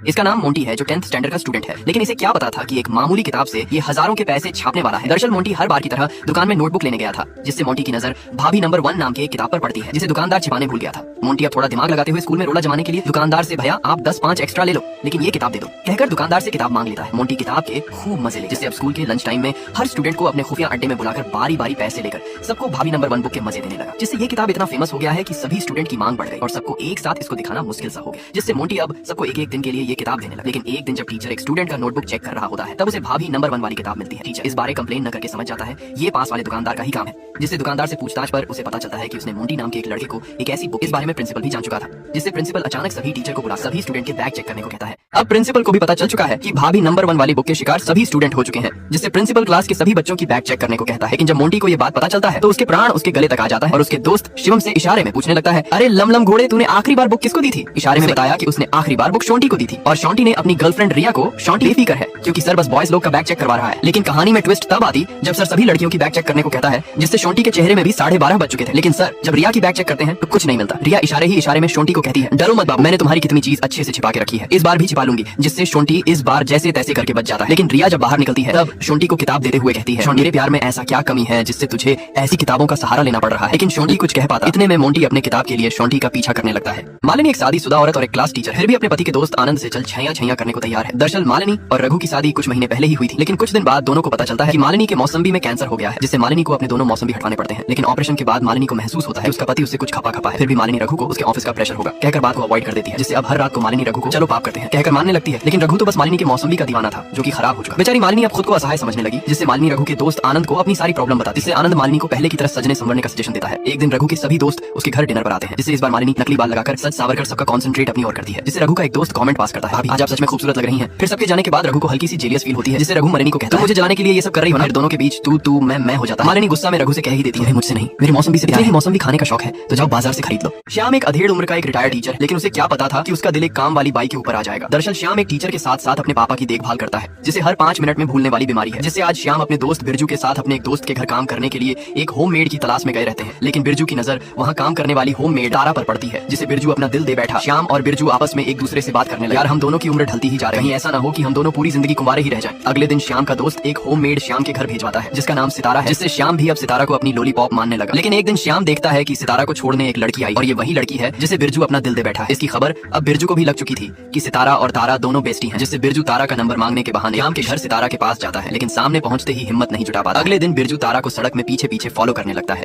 इसका नाम मोंटी है जो 10th स्टैंडर्ड का स्टूडेंट है, लेकिन इसे क्या पता था कि एक मामूली किताब से ये हजारों के पैसे छापने वाला है। दरअसल मोंटी हर बार की तरह दुकान में नोटबुक लेने गया था, जिससे मोंटी की नजर भाभी नंबर 1 नाम के एक किताब पर पड़ती है, जिसे दुकानदार छिपाने भूल गया था। मोंटी अब थोड़ा दिमाग लगाते हुए स्कूल में रोला जमाने के लिए दुकानदार से भैया आप 10-5 एक्स्ट्रा ले लो, लेकिन ये किताब दे दो कहकर दुकानदार से किताब मांग लेता है। मोंटी किताब के खूब मजे ले, जिससे अब स्कूल के लंच टाइम में हर स्टूडेंट को अपने खुफिया अड्डे में बुलाकर बारी बारी पैसे लेकर सबको भाभी नंबर 1 बुक के मजे देने लगा, जिससे ये किताब इतना फेमस हो गया है कि सभी स्टूडेंट की मांग बढ़ गई और सबको एक साथ इसको दिखाना मुश्किल सा हो गया, जिससे मोंटी अब सबको एक एक दिन के लिए ये किताब देने लगा। लेकिन एक दिन जब टीचर एक स्टूडेंट का नोटबुक चेक कर रहा होता है, तब उसे भाभी नंबर 1 वाली किताब मिलती है। टीचर इस बारे कंप्लेन न करके समझ जाता है ये पास वाले दुकानदार का ही काम है, जिससे दुकानदार से पूछताछ पर उसे पता चलता है कि उसने मोंटी नाम के एक लड़के को एक ऐसी बुक, इस बारे में प्रिंसिपल भी जान चुका था, जिससे प्रिंसिपल अचानक सभी टीचर को बुला सभी स्टूडेंट के बैग चेक करने को कहता है। अब प्रिंसिपल को भी पता चल चुका है कि भाभी नंबर 1 वाली बुक के शिकार सभी स्टूडेंट हो चुके हैं, जिससे प्रिंसिपल क्लास के सभी बच्चों की बैग चेक करने को कहता है। लेकिन जब मोंटी को ये बात पता चलता है तो उसके प्राण उसके गले तक आ जाता है और उसके दोस्त शिवम से इशारे में पूछने लगता है, अरे लम घोड़े तूने आखिरी बार बुक किसको दी थी? इशारे में बताया कि उसने आखिरी बार बुक शोंटी को दी थी और शोंटी ने अपनी गर्लफ्रेंड रिया को शोंटी बेफिक्र है क्योंकि सर बस बॉयज लोग का बैग चेक करवा रहा है। लेकिन कहानी में ट्विस्ट तब आती जब सर सभी लड़कियों की बैग चेक करने को कहता है, जिससे शोंटी के चेहरे में भी 12:30 बज चुके थे। लेकिन सर जब रिया की बैग चेक करते हैं तो कुछ नहीं मिलता। रिया इशारे ही इशारे में शोंटी को कहती है, डरो मत बाबू, मैंने तुम्हारी कितनी चीज अच्छे से छिपा के रखी है, इस बार भी छिपा लूंगी, जिससे शोंटी इस बार जैसे तैसे करके बच जाता है। लेकिन रिया जब बाहर निकलती है तब शोंटी को किताब देते हुए कहती है, मेरे प्यार में ऐसा क्या कमी है जिससे तुझे ऐसी किताबों का सहारा लेना पड़ रहा है? लेकिन शोंटी कुछ कह पाता। इतने में मोंटी अपने किताब के लिए शोंटी का पीछा करने लगता है। मालिनी एक शादीशुदा औरत और एक क्लास टीचर फिर भी अपने पति के दोस्त आनंद से चल छैया करने को तैयार है। दरअसल मालिनी और रघु की शादी कुछ महीने पहले ही हुई थी, लेकिन कुछ दिन बाद दोनों को पता चलता है कि मालिनी के मौसम्बी में कैंसर हो गया है, जिससे मालिनी को अपने दोनों मौसम्बी हटवाने पड़ते हैं। लेकिन ऑपरेशन के बाद मालिनी को महसूस होता है उसका पति उससे कुछ खपा है। फिर भी मालिनी रघु को उसके ऑफिस का प्रेशर होगा कहकर बात को अवॉइड कर देती है, जिससे अब हर रात को मालिनी रघु को चलो पाप करते हैं कहकर मानने लगती है। लेकिन रघु तो बस मालिनी के मौसम्बी का दीवाना था जो कि खराब हो चुका। बेचारी मालिनी अब खुद को असहाय समझने लगी, जिससे मालिनी रघु के दोस्त आनंद को अपनी सारी प्रॉब्लम बताती है, जिससे आनंद मालिनी को पहले की तरह सजने संवरने का सजेशन देता है। एक दिन रघु के सभी दोस्त उसके घर डिनर पर आते हैं, जिससे इस बार मालिनी नकली बाल लगाकर सच सावर कर सबका कॉन्सेंट्रेट अपनी ओर करती है, जिससे रघु का एक दोस्त कमेंट पास करता है, भाभी आज आप सच में खूबसूरत लग रही हैं। फिर सबके जाने के बाद रघु को हल्की सी जेलियस फील होती है, जिससे रघु मालिनी को कहता है, मुझे जलाने के लिए ये सब कर रही हो ना? दोनों के बीच तू मैं हो जाता है। मालिनी गुस्सा में रघु से कह ही देती है, मुझसे नहीं, मेरी मौसम से प्यार है, मौसम भी खाने का शौक है तो जाओ बाजार से खरीद लो। श्याम एक अधेड़ उम्र का एक रिटायर्ड टीचर, लेकिन उसे क्या पता था कि उसका दिल एक काम वाली बाई के ऊपर आ जाएगा। दरअसल श्याम एक टीचर के साथ साथ अपने पापा की देखभाल करता है, जिसे हर 5 मिनट में भूलने वाली बीमारी है, जिससे आज श्याम अपने दोस्त बिरजू के साथ अपने एक दोस्त के घर काम करने के लिए एक होममेड की तलाश में गए रहते हैं। लेकिन बिरजू की नजर वहाँ काम करने वाली होममेड तारा पर पड़ती है, जिसे बिरजू अपना दिल दे बैठा। श्याम और बिरजू आपस में एक दूसरे से बात करने लगे, यार हम दोनों की उम्र ढलती ही जा रही है, ऐसा ना हो कि हम दोनों पूरी जिंदगी कुंवारे ही रह जाएं। अगले दिन श्याम का दोस्त एक होममेड श्याम के घर भेजवाता है जिसका नाम सितारा है, जिससे श्याम भी अब सितारा को अपनी लॉलीपॉप मानने लगा। लेकिन एक दिन श्याम देखता है कि सितारा को छोड़ने एक लड़की आई और ये वही लड़की है जिसे बिरजू अपना दिल दे बैठा है। इसकी खबर अब बिरजू को भी लग चुकी थी कि सितारा और तारा दोनों बेस्टी हैं, जिससे बिरजू तारा का नंबर मांगने के बहाने श्याम के घर सितारा के पास जाता है, लेकिन सामने पहुंचते ही हिम्मत नहीं जुटा पाता। अगले दिन बिरजू तारा को सड़क में पीछे फॉलो करने लगता है।